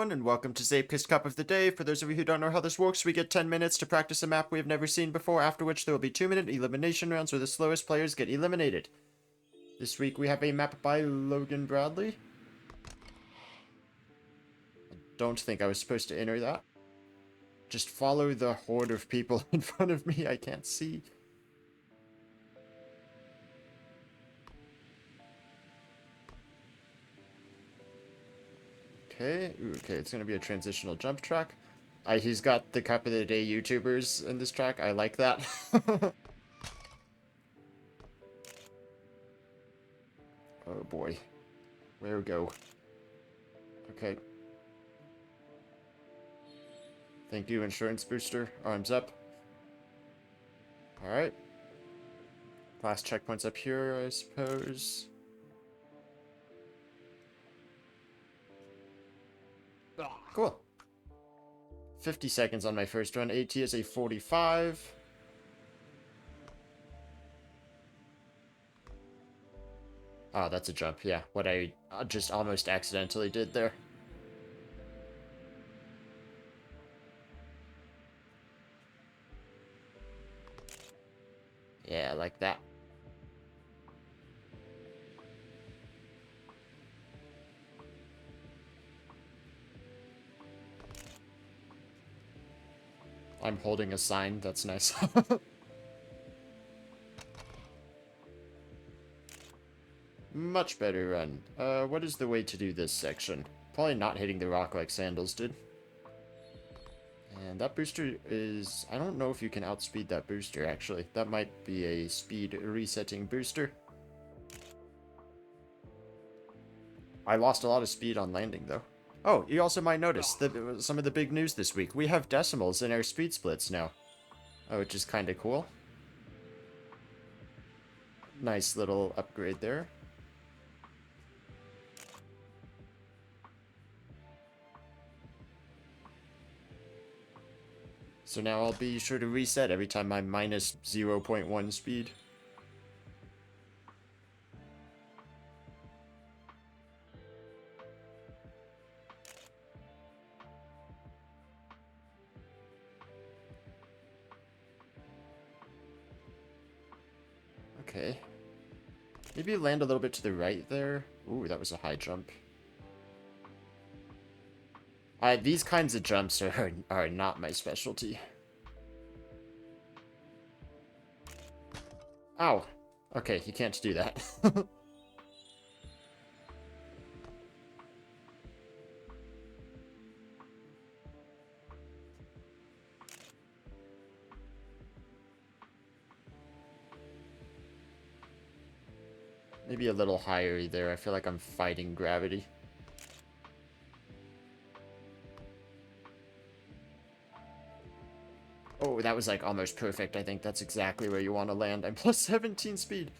everyone, and welcome to Zeepkist Cup of the Day. For those of you who don't know how this works, we get 10 minutes to practice a map we have never seen before, after which there will be 2-minute elimination rounds where the slowest players get eliminated. This week we have a map by Logan Bradley. I don't think I was supposed to enter that. Just follow the horde of people in front of me I can't see. Okay, it's gonna be a transitional jump track. He's got the Cup of the Day YouTubers in this track. I like that. Oh boy. Where we go? Okay. Thank you, insurance booster. Arms up. Alright. Last checkpoint's up here, I suppose. Cool. 50 seconds on my first run. AT is a 45. Oh, that's a jump. Yeah, what I just almost accidentally did there. Yeah, like that. I'm holding a sign. That's nice. Much better run. What is the way to do this section? Probably not hitting the rock like Sandals did. And that booster is... I don't know if you can outspeed that booster, actually. That might be a speed resetting booster. I lost a lot of speed on landing, though. Oh, you also might notice that some of the big news this week. We have decimals in our speed splits now. Oh, which is kind of cool. Nice little upgrade there. So now I'll be sure to reset every time I'm minus 0.1 speed. Okay. Maybe land a little bit to the right there. Ooh, that was a high jump. These kinds of jumps are not my specialty. Ow. Okay, you can't do that. Maybe a little higher there. I feel like I'm fighting gravity. Oh, that was like almost perfect. I think that's exactly where you want to land. I'm plus 17 speed.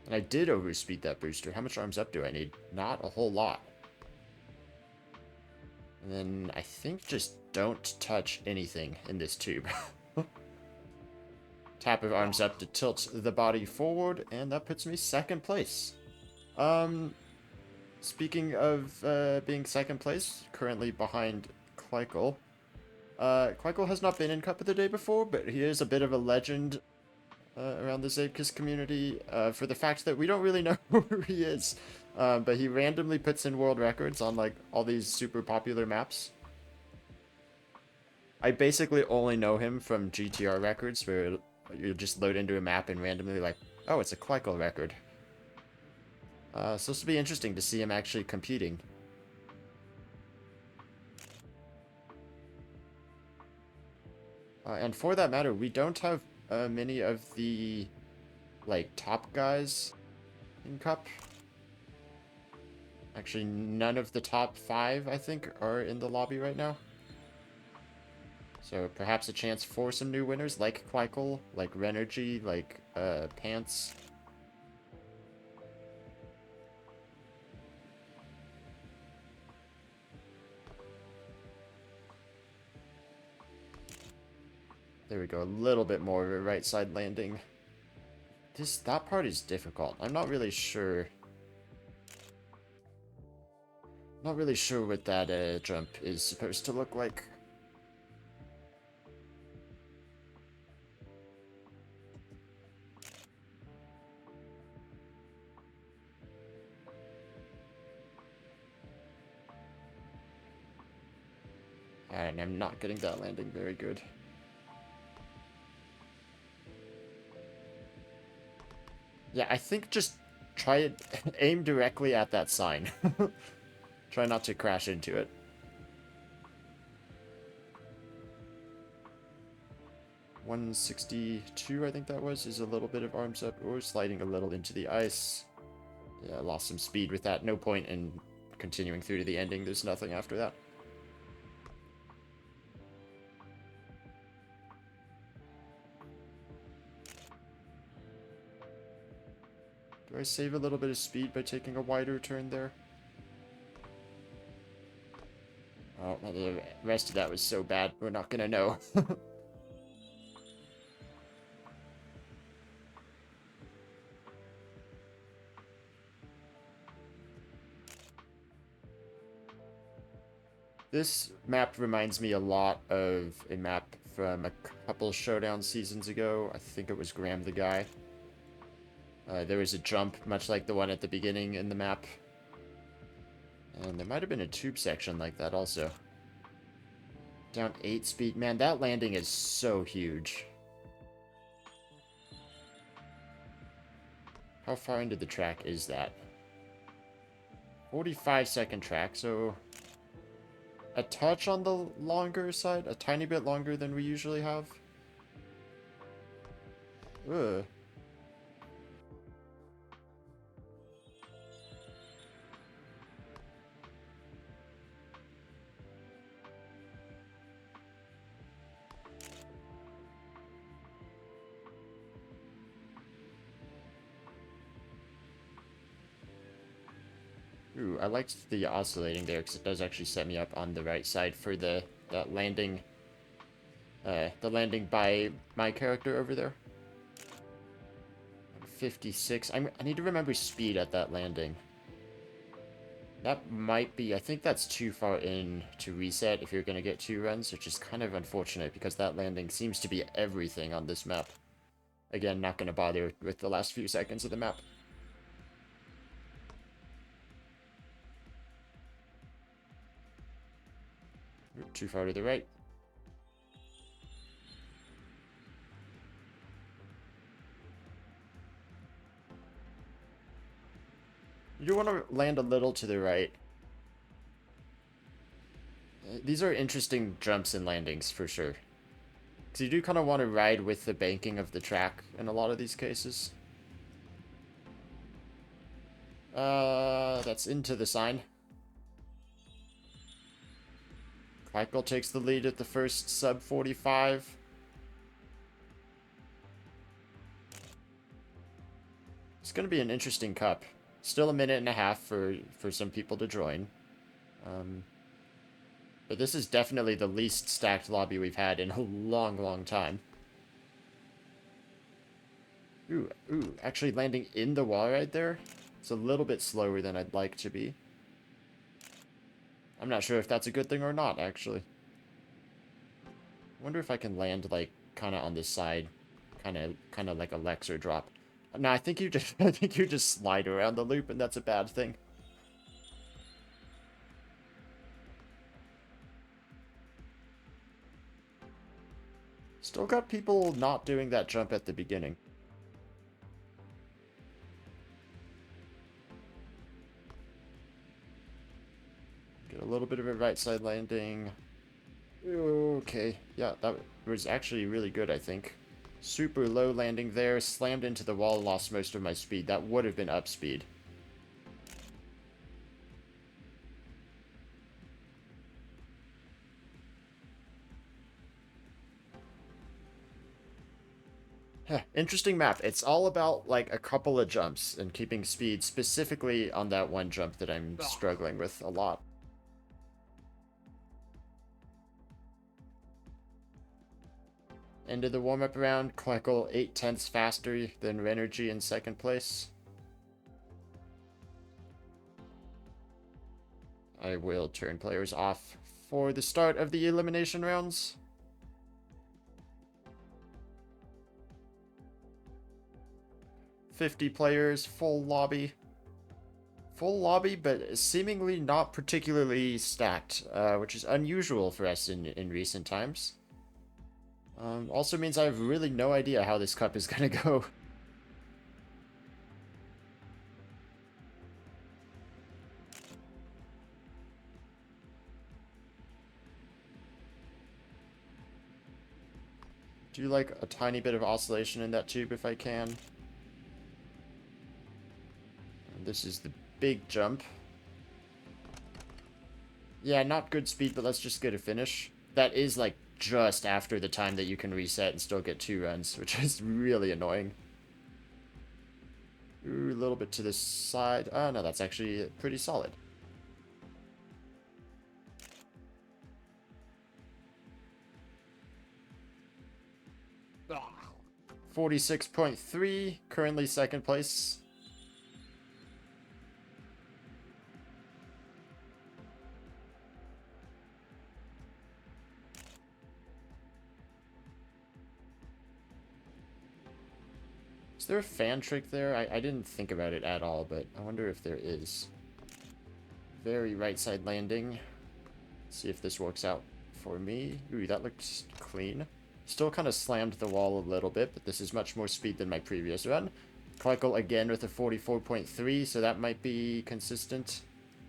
And I did overspeed that booster. How much arms up do I need? Not a whole lot. And then I think just don't touch anything in this tube. Tap of arms up to tilt the body forward, and that puts me second place. Speaking of being second place, currently behind Kleikel. Kleikel has not been in Cup of the Day before, but he is a bit of a legend around the Zeepkist community for the fact that we don't really know who he is. But he randomly puts in world records on like all these super popular maps. I basically only know him from GTR records, where you just load into a map and randomly like, oh, it's a Kleikel record. So this will be interesting to see him actually competing. And for that matter, we don't have many of the like top guys in Cup. Actually, none of the top 5, I think, are in the lobby right now. So perhaps a chance for some new winners, like Kleikel, like Renergy, like Pants. There we go, a little bit more of a right side landing. That part is difficult. I'm not really sure Not really sure what that jump is supposed to look like. And I'm not getting that landing very good. Yeah, I think just try it, aim directly at that sign. Try not to crash into it. $162, I think that was, is a little bit of arms up, or sliding a little into the ice. Yeah, I lost some speed with that. No point in continuing through to the ending. There's nothing after that. Do I save a little bit of speed by taking a wider turn there? Oh, the rest of that was so bad, we're not gonna know. This map reminds me a lot of a map from a couple Showdown seasons ago. I think it was Graham the Guy. There was a jump, much like the one at the beginning in the map. And there might have been a tube section like that also. Down 8 speed. Man, that landing is so huge. How far into the track is that? 45-second track, so a touch on the longer side, a tiny bit longer than we usually have. Ugh. Ooh, I liked the oscillating there because it does actually set me up on the right side for that landing. The landing by my character over there. 56. I need to remember speed at that landing. That might be... I think that's too far in to reset if you're going to get 2 runs, which is kind of unfortunate because that landing seems to be everything on this map. Again, not going to bother with the last few seconds of the map. Too far to the right. You do want to land a little to the right. These are interesting jumps and landings for sure. Because you do kind of want to ride with the banking of the track in a lot of these cases. That's into the sign. Michael takes the lead at the first sub 45. It's going to be an interesting cup. Still a minute and a half for some people to join. But this is definitely the least stacked lobby we've had in a long, long time. Ooh, actually landing in the wall right there. It's a little bit slower than I'd like to be. I'm not sure if that's a good thing or not, actually. I wonder if I can land, like, kind of on this side. Kind of like a Lexer drop. No, I think you just slide around the loop, and that's a bad thing. Still got people not doing that jump at the beginning. Get a little bit of a right side landing. Okay, yeah, that was actually really good, I think. Super low landing there, slammed into the wall, lost most of my speed. That would have been up speed. Interesting map. It's all about, like, a couple of jumps and keeping speed, specifically on that one jump that I'm struggling with a lot. End of the warm-up round, Kleckle 8/10 faster than Renergy in second place. I will turn players off for the start of the elimination rounds. $50 players, full lobby. Full lobby, but seemingly not particularly stacked, which is unusual for us in recent times. Also means I have really no idea how this cup is gonna go. Do like a tiny bit of oscillation in that tube if I can. And this is the big jump. Yeah, not good speed, but let's just get a finish. That is like just after the time that you can reset and still get 2 runs, which is really annoying. Ooh, a little bit to the side. Oh, no, that's actually pretty solid. Ah. 46.3, currently second place. Is there a fan trick there? I didn't think about it at all, but I wonder if there is. Very right side landing. See if this works out for me. Ooh, that looks clean. Still kind of slammed the wall a little bit, but this is much more speed than my previous run. Kleikel again with a 44.3, so that might be consistent.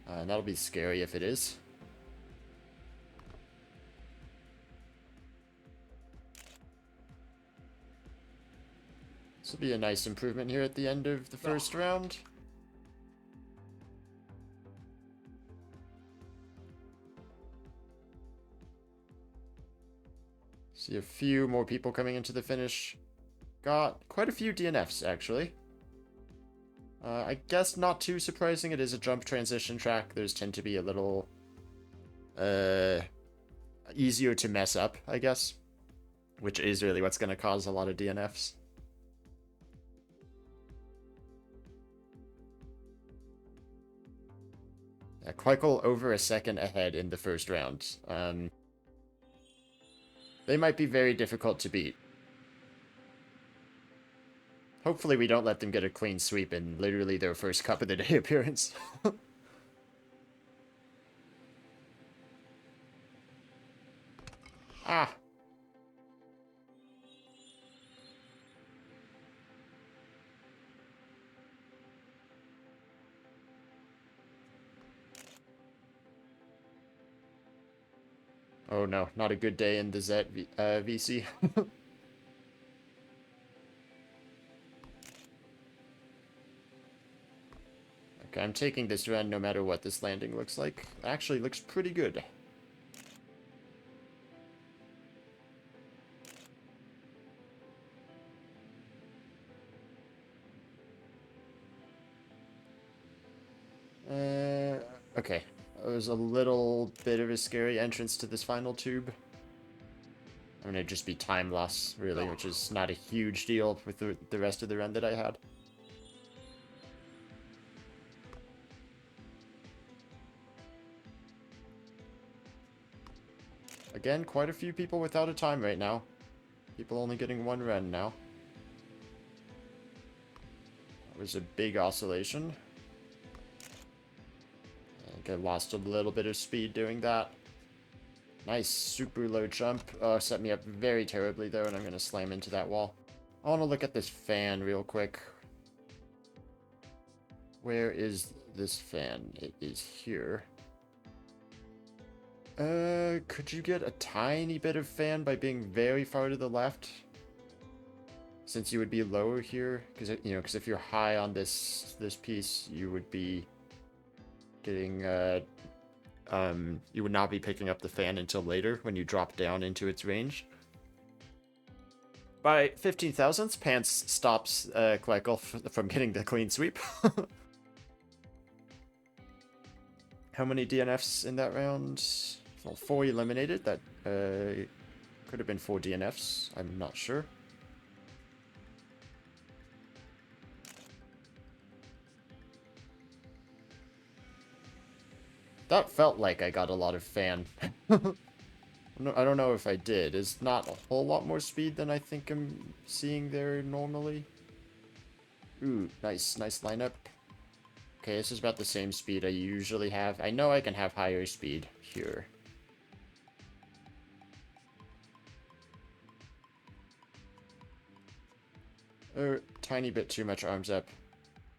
And that'll be scary if it is. This will be a nice improvement here at the end of the first round. See a few more people coming into the finish. Got quite a few DNFs, actually. I guess not too surprising. It is a jump transition track. Those tend to be a little easier to mess up, I guess. Which is really what's going to cause a lot of DNFs. Kleikel over a second ahead in the first round. They might be very difficult to beat. Hopefully we don't let them get a clean sweep in literally their first Cup of the Day appearance. Ah! Oh no, not a good day in the Z VC. Okay, I'm taking this run no matter what this landing looks like. Actually looks pretty good. Okay. That was a little bit of a scary entrance to this final tube. I'm gonna just be time loss, really, which is not a huge deal with the rest of the run that I had. Again, quite a few people without a time right now. People only getting 1 run now. That was a big oscillation. I think I lost a little bit of speed doing that. Nice super low jump. Set me up very terribly though, and I'm going to slam into that wall. I want to look at this fan real quick. Where is this fan? It is here. Could you get a tiny bit of fan by being very far to the left? Since you would be lower here, because because if you're high on this piece, you would be getting you would not be picking up the fan until later when you drop down into its range. By 15 thousandths, Pants stops Kleikel from getting the clean sweep. How many DNFs in that round? Well, 4 eliminated. That could have been 4 DNFs. I'm not sure. That felt like I got a lot of fan. I don't know if I did. It's not a whole lot more speed than I think I'm seeing there normally. Ooh, nice. Nice lineup. Okay, this is about the same speed I usually have. I know I can have higher speed here. Tiny bit too much arms up.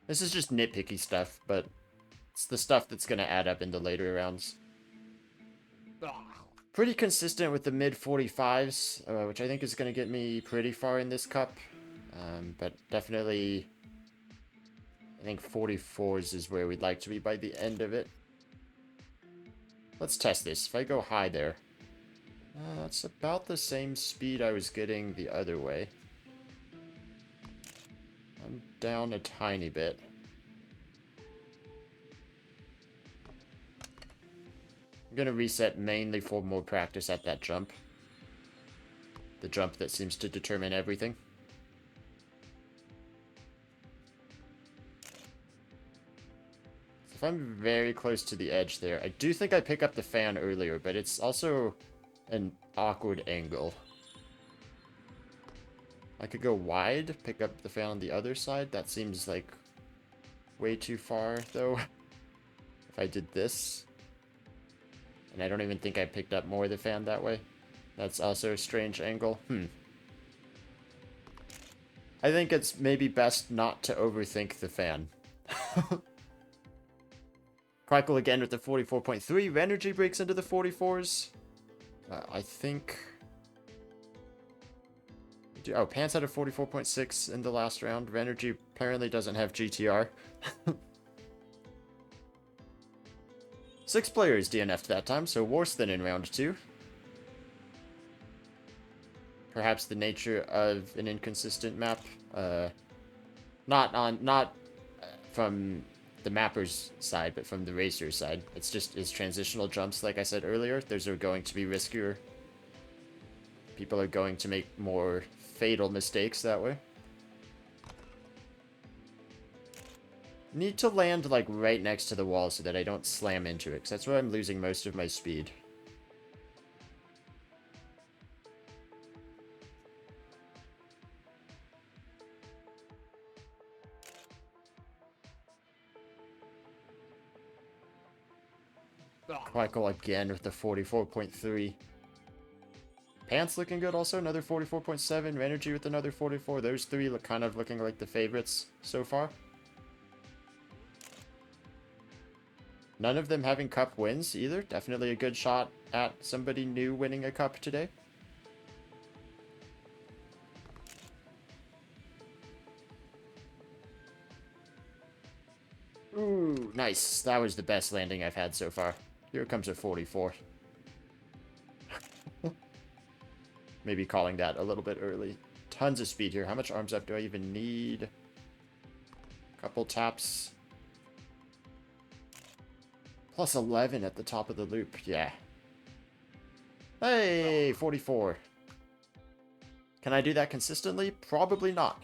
This is just nitpicky stuff, but it's the stuff that's going to add up in the later rounds. Pretty consistent with the mid 45s, which I think is going to get me pretty far in this cup. But definitely, I think 44s is where we'd like to be by the end of it. Let's test this. If I go high there, it's about the same speed I was getting the other way. I'm down a tiny bit. I'm going to reset mainly for more practice at that jump. The jump that seems to determine everything. If I'm very close to the edge there, I do think I pick up the fan earlier, but it's also an awkward angle. I could go wide, pick up the fan on the other side. That seems like way too far, though. If I did this. And I don't even think I picked up more of the fan that way. That's also a strange angle. I think it's maybe best not to overthink the fan. Crackle again with the 44.3. Energy breaks into the 44s. I think... Oh, Pants had a 44.6 in the last round. Renergy apparently doesn't have GTR. 6 players DNF'd that time, so worse than in round 2. Perhaps the nature of an inconsistent map. Not from the mapper's side, but from the racer's side. It's just his transitional jumps, like I said earlier. Those are going to be riskier. People are going to make more fatal mistakes that way. Need to land like right next to the wall so that I don't slam into it, because that's where I'm losing most of my speed. Michael again with the 44.3. Pants looking good also, another 44.7. Energy with another 44. Those three look kind of looking like the favorites so far. None of them having cup wins either. Definitely a good shot at somebody new winning a cup today. Ooh, nice. That was the best landing I've had so far. Here comes a 44. Maybe calling that a little bit early. Tons of speed here. How much arms up do I even need? Couple taps. Plus 11 at the top of the loop. Yeah. Hey, 44. Can I do that consistently? Probably not.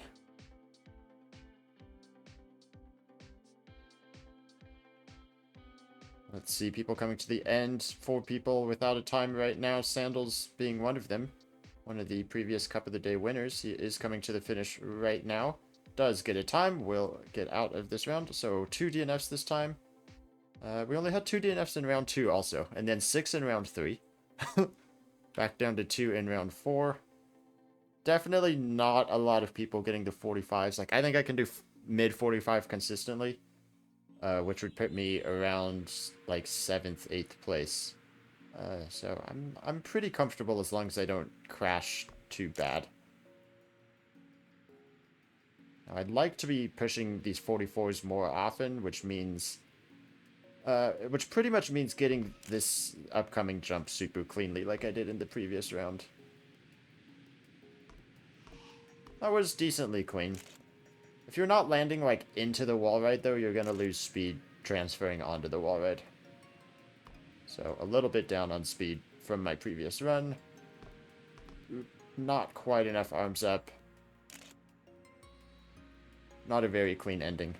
Let's see, people coming to the end. 4 people without a time right now. Sandals being one of them. One of the previous Cup of the Day winners. He is coming to the finish right now. Does get a time. Will get out of this round. So 2 DNFs this time. We only had 2 DNFs in round 2 also. And then 6 in round 3. Back down to 2 in round 4. Definitely not a lot of people getting the 45s. Like, I think I can do mid 45 consistently. Which would put me around, like, 7th, 8th place. So I'm pretty comfortable as long as I don't crash too bad. Now, I'd like to be pushing these 44s more often, which means... which pretty much means getting this upcoming jump super cleanly, like I did in the previous round. That was decently clean. If you're not landing, like, into the wall ride, though, you're gonna lose speed transferring onto the wall ride. So, a little bit down on speed from my previous run. Not quite enough arms up. Not a very clean ending.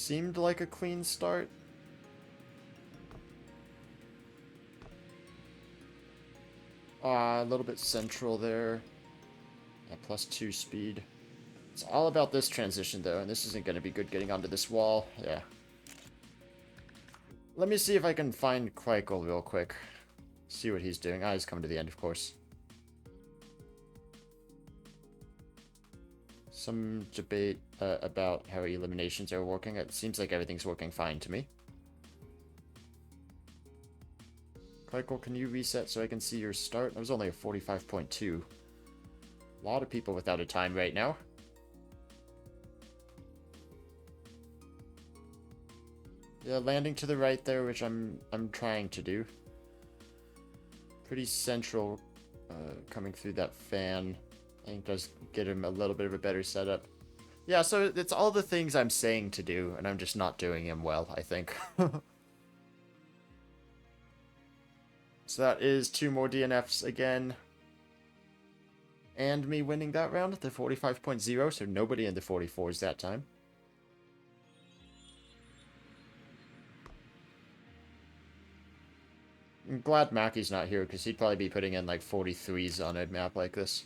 seemed like a clean start. A little bit central there. At +2 speed. It's all about this transition, though, and this isn't going to be good getting onto this wall. Yeah. Let me see if I can find Quackle real quick. See what he's doing. He's coming to the end, of course. Some debate about how eliminations are working. It seems like everything's working fine to me. Quackle, can you reset so I can see your start? That was only a 45.2. A lot of people without a time right now. Yeah, landing to the right there, which I'm trying to do. Pretty central, coming through that fan. I think does get him a little bit of a better setup. Yeah, so it's all the things I'm saying to do, and I'm just not doing them well, I think. So that is 2 more DNFs again. And me winning that round at the 45.0, so nobody in the 44s that time. I'm glad Mackie's not here, because he'd probably be putting in like 43s on a map like this.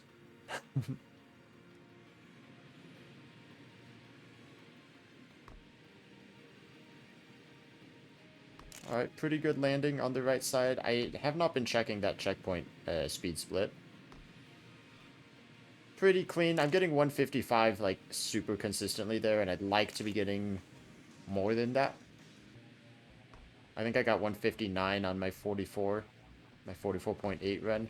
Alright, pretty good landing on the right side. I have not been checking that checkpoint speed split. Pretty clean. I'm getting 155 like super consistently there, and I'd like to be getting more than that. I think I got 159 on my 44, my 44.8 run.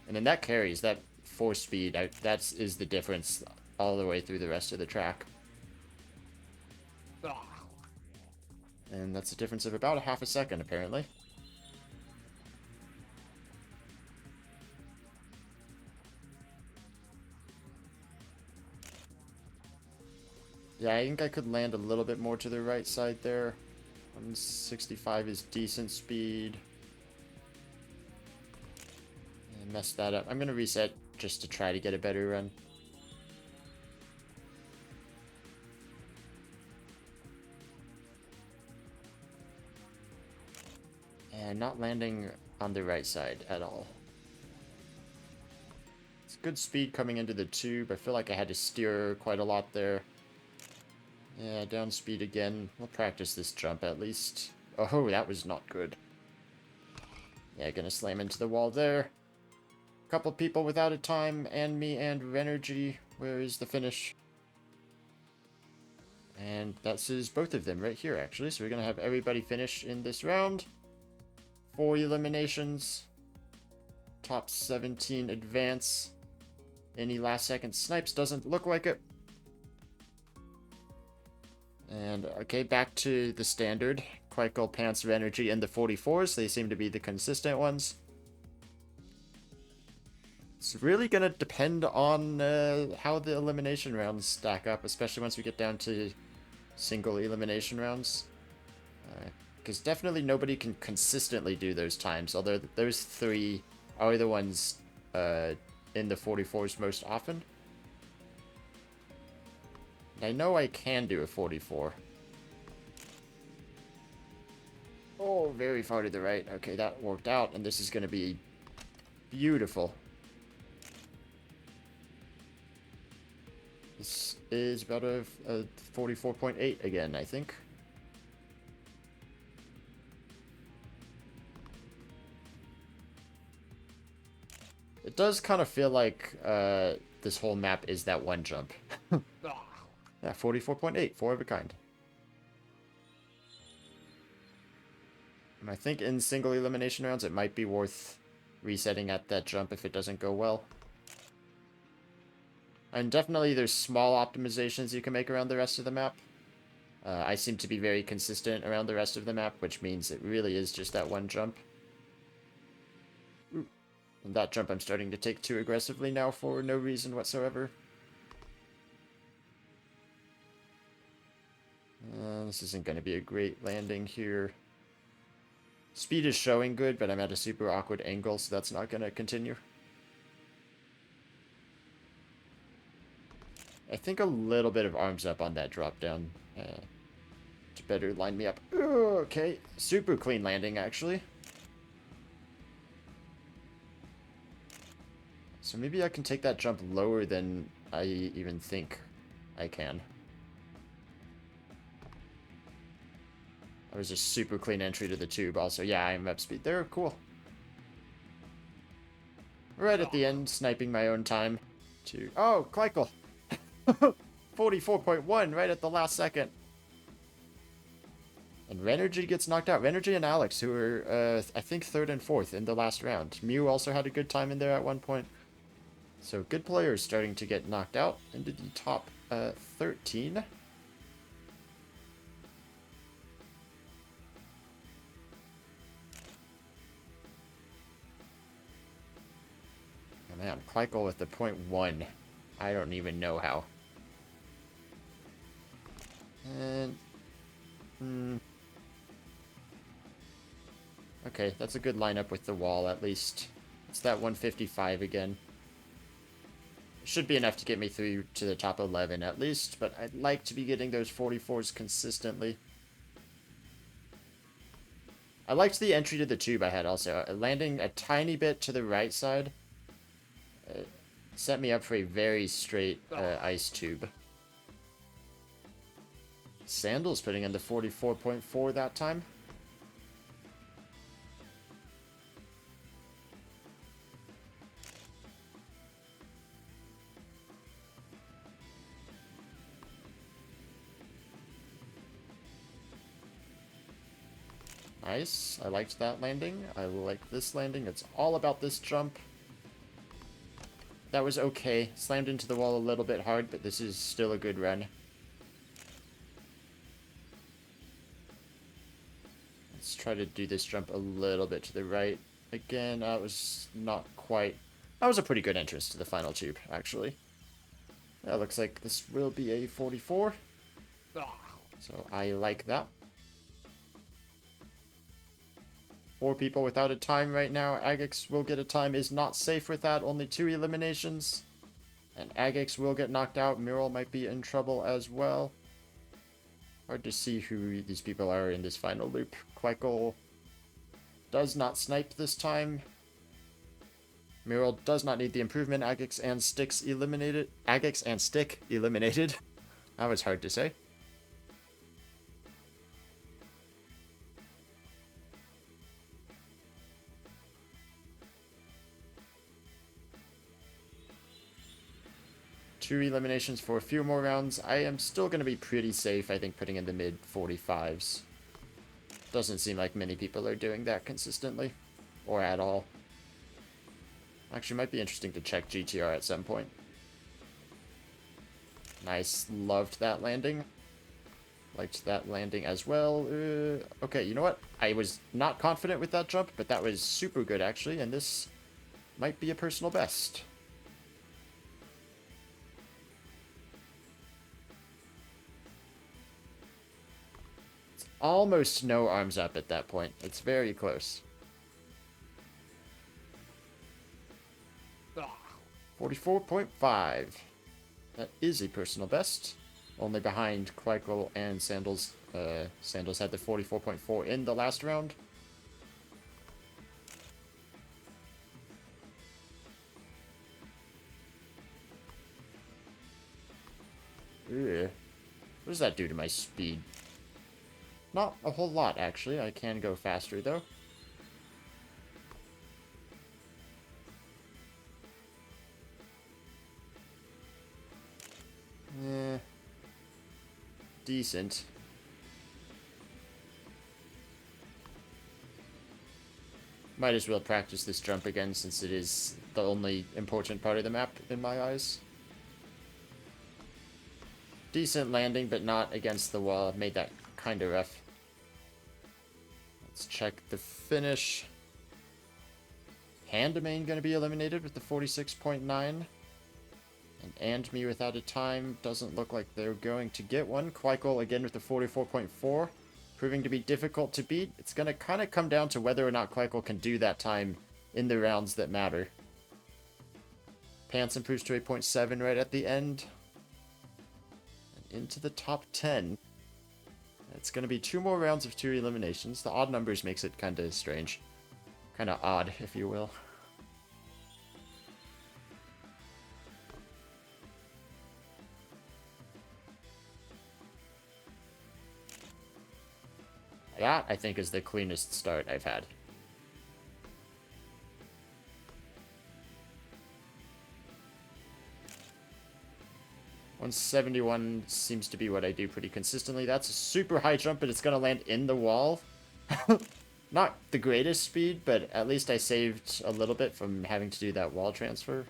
And then that carries, that 4 speed, that is the difference all the way through the rest of the track. And that's a difference of about a half a second, apparently. Yeah, I think I could land a little bit more to the right side there. 165 is decent speed. And messed that up. I'm going to reset just to try to get a better run. And not landing on the right side at all. It's good speed coming into the tube. I feel like I had to steer quite a lot there. Yeah, down speed again. We'll practice this jump at least. Oh, that was not good. Yeah, gonna slam into the wall there. Couple people without a time, and me and Renergy. Where is the finish? And that is both of them right here, actually. So we're gonna have everybody finish in this round. 4 eliminations. Top 17 advance. Any last second snipes doesn't look like it. And, okay, back to the standard. Quackle, Pants, Renergy, and the 44s. They seem to be the consistent ones. It's really going to depend on how the elimination rounds stack up, especially once we get down to single elimination rounds. Because definitely nobody can consistently do those times, although those 3 are the ones in the 44s most often. I know I can do a 44. Oh, very far to the right. Okay, that worked out, and this is going to be beautiful. This is about a 44.8 again, I think. It does kind of feel like this whole map is that one jump. Yeah, 44.8, 4 of a kind. And I think in single elimination rounds, it might be worth resetting at that jump if it doesn't go well. And definitely there's small optimizations you can make around the rest of the map. I seem to be very consistent around the rest of the map, which means it really is just that one jump. Ooh. And that jump I'm starting to take too aggressively now for no reason whatsoever. This isn't going to be a great landing here. Speed is showing good, but I'm at a super awkward angle, so that's not going to continue. I think a little bit of arms up on that drop down better line me up. Okay, super clean landing, actually. So maybe I can take that jump lower than I even think I can. That was a super clean entry to the tube. Also, yeah, I'm up speed there. Cool. Right at the end, sniping my own time. Oh, Kleikel. 44.1 right at the last second. And Renergy gets knocked out. Renergy and Alex, who were, I think, 3rd and 4th in the last round. Mew also had a good time in there at one point. So good players starting to get knocked out into the top 13. Oh man, Kleikel with the .1. I don't even know how. And... Okay, that's a good lineup with the wall, at least. It's that 155 again. Should be enough to get me through to the top 11 at least, but I'd like to be getting those 44s consistently. I liked the entry to the tube I had also. Landing a tiny bit to the right side set me up for a very straight ice tube. Sandals putting in the 44.4 that time. Nice. I liked that landing. I like this landing. It's all about this jump. That was okay. Slammed into the wall a little bit hard, but this is still a good run. Let's try to do this jump a little bit to the right. Again, that was not quite... That was a pretty good entrance to the final tube, actually. That looks like this will be a 44. So I like that. 4 people without a time right now. Agix will get a time. Is not safe with that. Only 2 eliminations. And Agix will get knocked out. Mural might be in trouble as well. Hard to see who these people are in this final loop. Kleikel does not snipe this time. Mural does not need the improvement. Agix and Sticks eliminated. Agix and Stick eliminated. That was hard to say. Two eliminations for a few more rounds. I am still going to be pretty safe, I think, putting in the mid 45s. Doesn't seem like many people are doing that consistently. Or at all. Actually, might be interesting to check GTR at some point. Nice. Loved that landing. Liked that landing as well. Okay, you know what? I was not confident with that jump, but that was super good, actually. And this might be a personal best. Almost no arms up at that point. It's very close. 44.5. That is a personal best. Only behind Kleikel and Sandals. Sandals had the 44.4 in the last round. Ugh. What does that do to my speed? Not a whole lot, actually. I can go faster, though. Decent. Might as well practice this jump again, since it is the only important part of the map, in my eyes. Decent landing, but not against the wall. Made that kind of rough. Let's check the finish. Handmain going to be eliminated with the 46.9. And me without a time. Doesn't look like they're going to get one. Kleikel again with the 44.4. Proving to be difficult to beat. It's going to kind of come down to whether or not Kleikel can do that time in the rounds that matter. Pants improves to a 0.7 right at the end. And into the top 10. It's going to be 2 more rounds of 2 eliminations. The odd numbers makes it kind of strange. Kind of odd, if you will. That, I think, is the cleanest start I've had. .171 seems to be what I do pretty consistently. That's a super high jump, but it's going to land in the wall. Not the greatest speed, but at least I saved a little bit from having to do that wall transfer.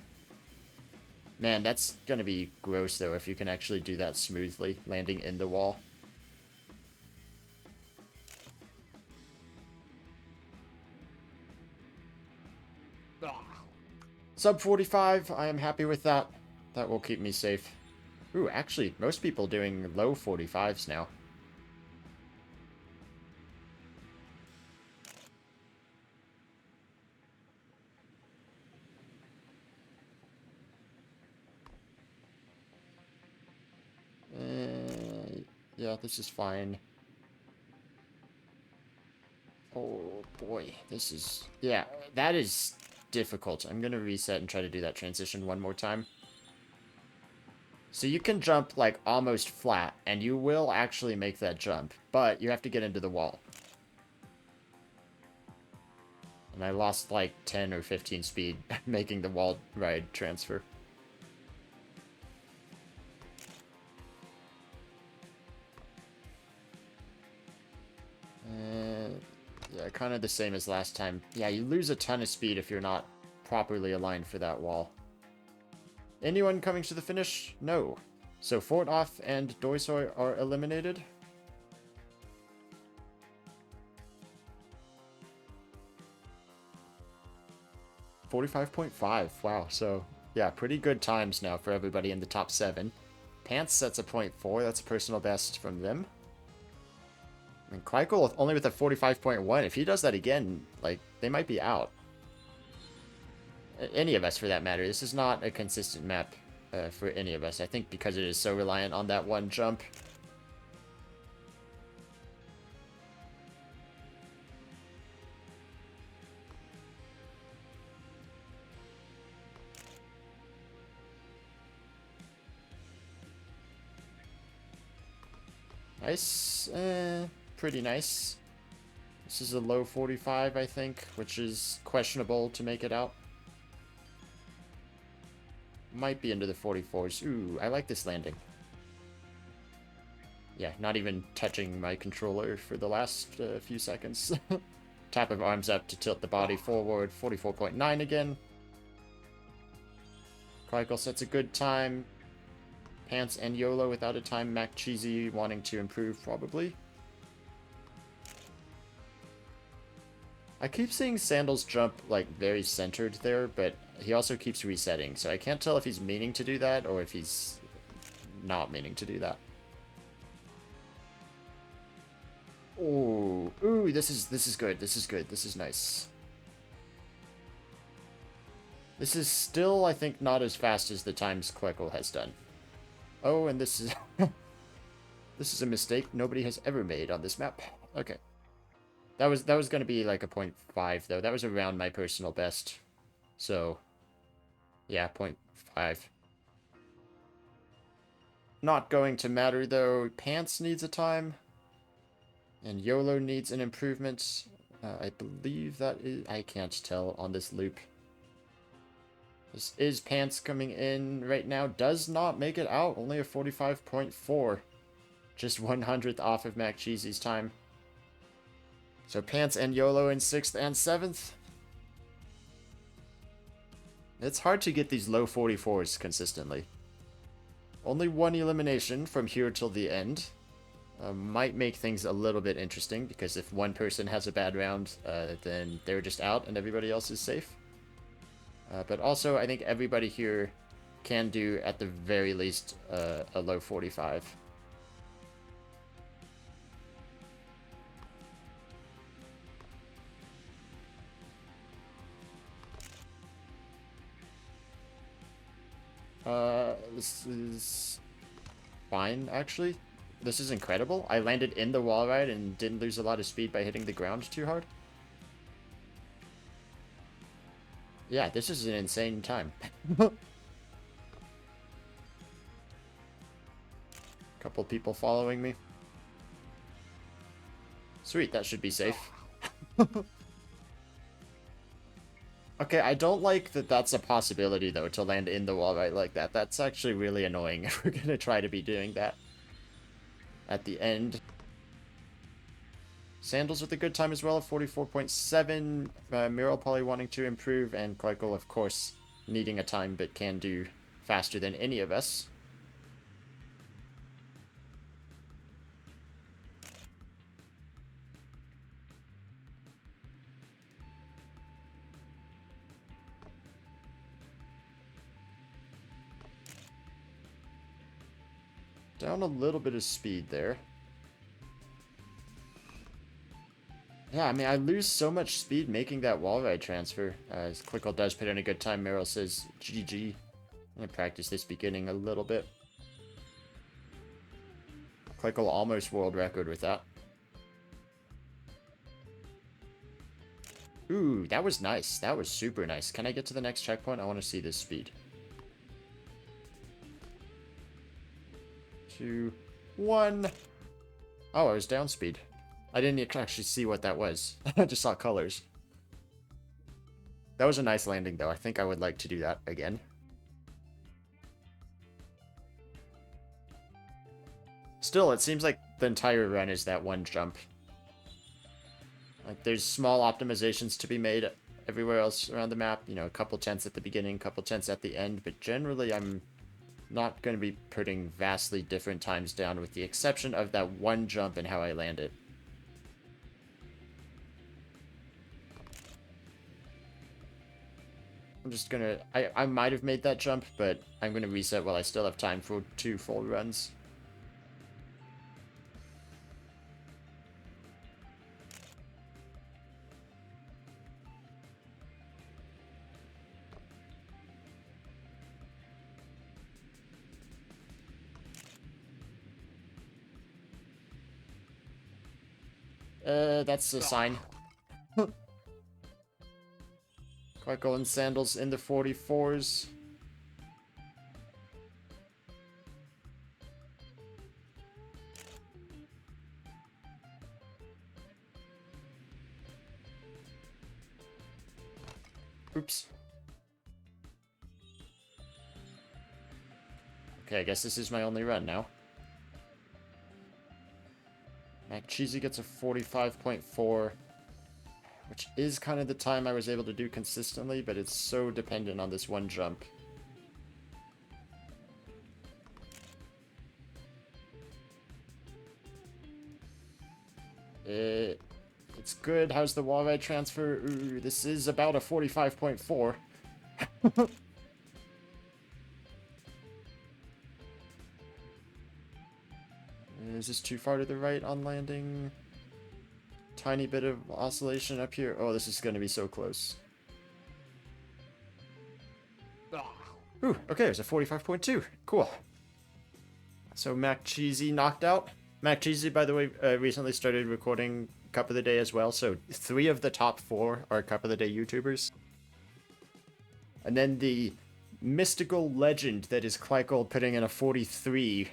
Man, that's going to be gross, though, if you can actually do that smoothly, landing in the wall. Sub 45, I am happy with that. That will keep me safe. Ooh, actually, most people doing low 45s now. Yeah, this is fine. Oh boy, this is... Yeah, that is difficult. I'm gonna reset and try to do that transition one more time. So you can jump, like, almost flat, and you will actually make that jump, but you have to get into the wall. And I lost, like, 10 or 15 speed making the wall ride transfer. Yeah, kind of the same as last time. Yeah, you lose a ton of speed if you're not properly aligned for that wall. Anyone coming to the finish? No. So Fortoff and Doisoy are eliminated. .45. Wow, so yeah, pretty good times now for everybody in the top 7. Pants sets a .4, that's a personal best from them. And Kleikl only with a 45.1. If he does that again, like, they might be out. Any of us, for that matter. This is not a consistent map for any of us. I think because it is so reliant on that one jump. Nice. Pretty nice. This is a low 45, I think, which is questionable to make it out. Might be into the 44s. Ooh, I like this landing. Yeah, not even touching my controller for the last few seconds. Tap of arms up to tilt the body forward. 44.9 again. Kleikl sets a good time. Pants and YOLO without a time. Mac Cheesy wanting to improve, probably. I keep seeing Sandals jump, like, very centered there, but he also keeps resetting, so I can't tell if he's meaning to do that or if he's not meaning to do that. Ooh, ooh, this is good, this is good, this is nice. This is still, I think, not as fast as the times Kleikl has done. Oh, and this is... this is a mistake nobody has ever made on this map. Okay. That was going to be like a .5, though. That was around my personal best. So, yeah, .5. Not going to matter, though. Pants needs a time. And YOLO needs an improvement. I believe that is... I can't tell on this loop. This is Pants coming in right now. Does not make it out. Only a 45.4. Just 100th off of Mac Cheesy's time. So Pants and YOLO in 6th and 7th. It's hard to get these low 44s consistently. Only one elimination from here till the end. Might make things a little bit interesting, because if one person has a bad round, then they're just out and everybody else is safe. But also, I think everybody here can do, at the very least, a low 45. This is fine, actually. This is incredible. I landed in the wall ride and didn't lose a lot of speed by hitting the ground too hard. Yeah, this is an insane time. Couple people following me. Sweet, that should be safe. Okay, I don't like that that's a possibility, though, to land in the wall right like that. That's actually really annoying if we're gonna try to be doing that at the end. Sandals with a good time as well, 44.7. Miro probably wanting to improve, and Kleikl, of course, needing a time, but can do faster than any of us. Down a little bit of speed there. Yeah, I mean, I lose so much speed making that wall ride transfer. As Kleikl does put in a good time, Meryl says GG. I'm going to practice this beginning a little bit. Kleikl almost world record with that. Ooh, that was nice. That was super nice. Can I get to the next checkpoint? I want to see this speed. 2, 1. Oh, I was down speed. I didn't actually see what that was. I just saw colors. That was a nice landing, though. I think I would like to do that again. Still, it seems like the entire run is that one jump. Like, there's small optimizations to be made everywhere else around the map. You know, a couple tenths at the beginning, a couple tenths at the end. But generally, I'm not going to be putting vastly different times down, with the exception of that one jump and how I land it. I'm just gonna... I might have made that jump, but I'm gonna reset while I still have time for 2 full runs. That's a sign. Kleikl and Sandals in the 44s. Oops. Okay, I guess this is my only run now. McCheesy gets a 45.4, which is kind of the time I was able to do consistently, but it's so dependent on this one jump. It's good. How's the wall ride transfer? Ooh, this is about a 45.4. Is this too far to the right on landing? Tiny bit of oscillation up here. Oh, this is going to be so close. Ooh, okay, there's a 45.2. Cool. So McCheesy knocked out. McCheesy, by the way, recently started recording Cup of the Day as well, so 3 of the top 4 are Cup of the Day YouTubers. And then the mystical legend that is Kleikl putting in a 43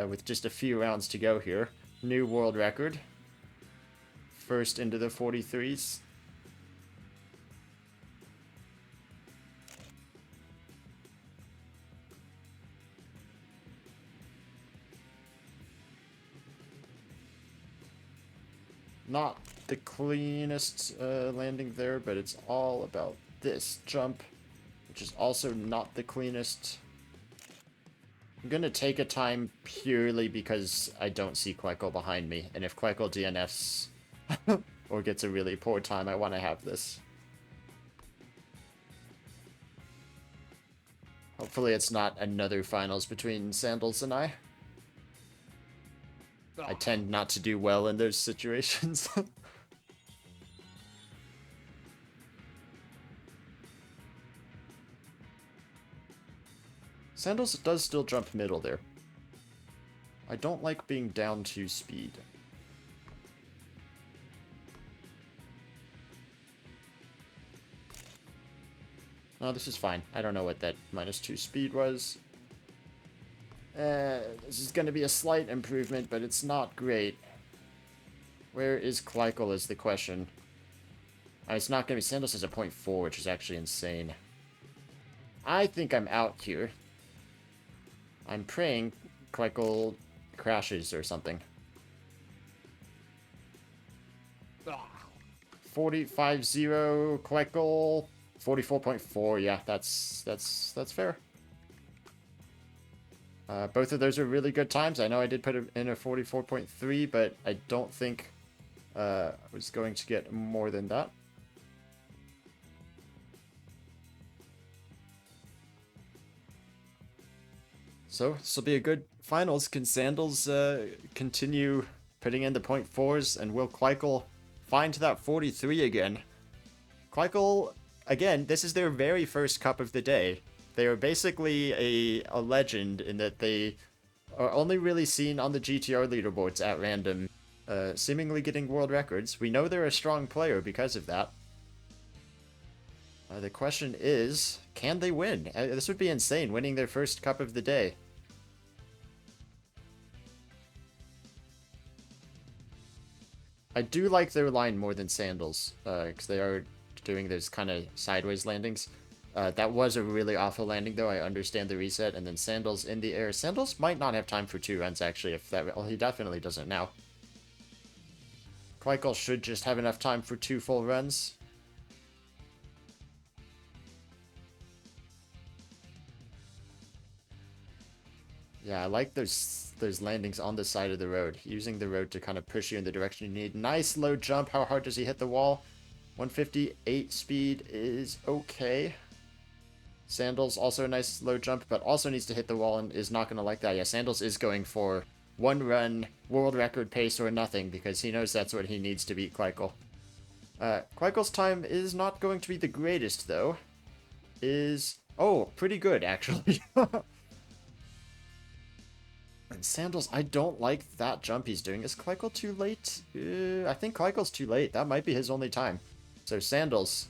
with just a few rounds to go here. New world record. First into the 43s. Not the cleanest landing there, but it's all about this jump, which is also not the cleanest. I'm gonna take a time purely because I don't see Kleikl behind me, and if Kleikl DNFs or gets a really poor time, I want to have this. Hopefully it's not another finals between Sandals and I. I tend not to do well in those situations. Sandals does still jump middle there. I don't like being down 2 speed. No, this is fine. I don't know what that -2 speed was. This is going to be a slight improvement, but it's not great. Where is Kleikel is the question. It's not going to be... Sandals has a 0.4, which is actually insane. I think I'm out here. I'm praying Kleikel crashes or something. 45-0 Kleikel. 44.4, yeah, that's fair. Both of those are really good times. I know I did put in a 44.3, but I don't think I was going to get more than that. So this will be a good finals. Can Sandals continue putting in the 0.4s, and will Kleikel find that 43 again? Kleikel, again, this is their very first cup of the day. They are basically a legend in that they are only really seen on the GTR leaderboards at random, seemingly getting world records. We know they're a strong player because of that. The question is, can they win? This would be insane, winning their first cup of the day. I do like their line more than Sandals, because they are doing those kind of sideways landings. That was a really awful landing, though. I understand the reset. And then Sandals in the air. Sandals might not have time for 2 runs, actually. If that, well, he definitely doesn't now. Kleikel should just have enough time for 2 full runs. Yeah, I like those landings on the side of the road. Using the road to kind of push you in the direction you need. Nice low jump. How hard does he hit the wall? 158 speed is okay. Sandals, also a nice low jump, but also needs to hit the wall and is not going to like that. Yeah, Sandals is going for 1 run, world record pace or nothing, because he knows that's what he needs to beat Kleikel. Kleikel's time is not going to be the greatest, though. Oh, pretty good, actually. And Sandals, I don't like that jump he's doing. Is Kleikel too late? I think Kleikel's too late. That might be his only time. So Sandals,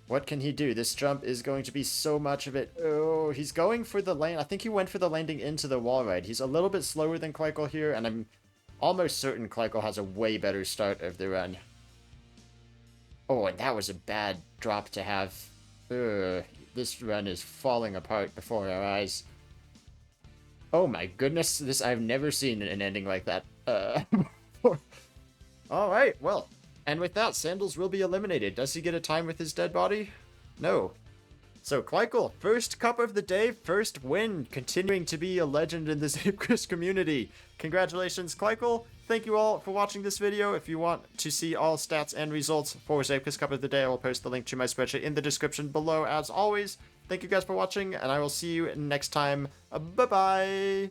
what can he do? This jump is going to be so much of it. Oh, he's going for the lane. I think he went for the landing into the wall ride. He's a little bit slower than Kleikel here, and I'm almost certain Kleikel has a way better start of the run. Oh, and that was a bad drop to have. This run is falling apart before our eyes. Oh my goodness, this I've never seen an ending like that. Alright, well, and with that, Sandals will be eliminated. Does he get a time with his dead body? No. So, Kleikel, first cup of the day, first win, continuing to be a legend in the Zeepkist community. Congratulations, Kleikel. Thank you all for watching this video. If you want to see all stats and results for Zeepkist Cup of the Day, I will post the link to my spreadsheet in the description below, as always. Thank you guys for watching, and I will see you next time. Bye-bye!